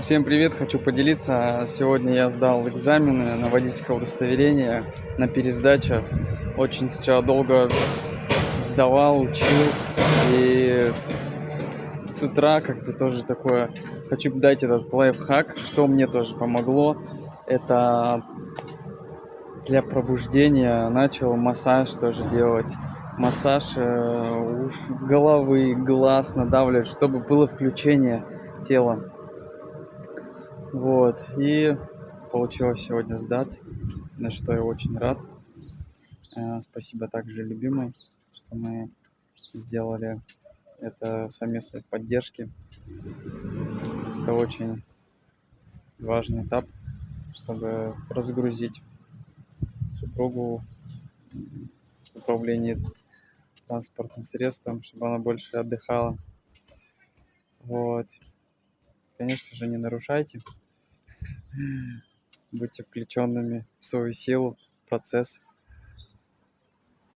Всем привет! Хочу поделиться. Сегодня я сдал экзамены на водительское удостоверение на пересдаче. Очень сначала долго сдавал, учил. И с утра тоже такое. Хочу дать этот лайфхак, что мне тоже помогло. Это для пробуждения начал массаж тоже делать. Массаж головы, глаз надавливать, чтобы было включение тела. Вот, и получилось сегодня сдать, на что я очень рад. Спасибо также любимой, что мы сделали это в совместной поддержке. Это очень важный этап, чтобы разгрузить супругу в управлении транспортным средством, чтобы она больше отдыхала. Вот. Конечно же, не нарушайте. Будьте включенными в свою силу, процесс.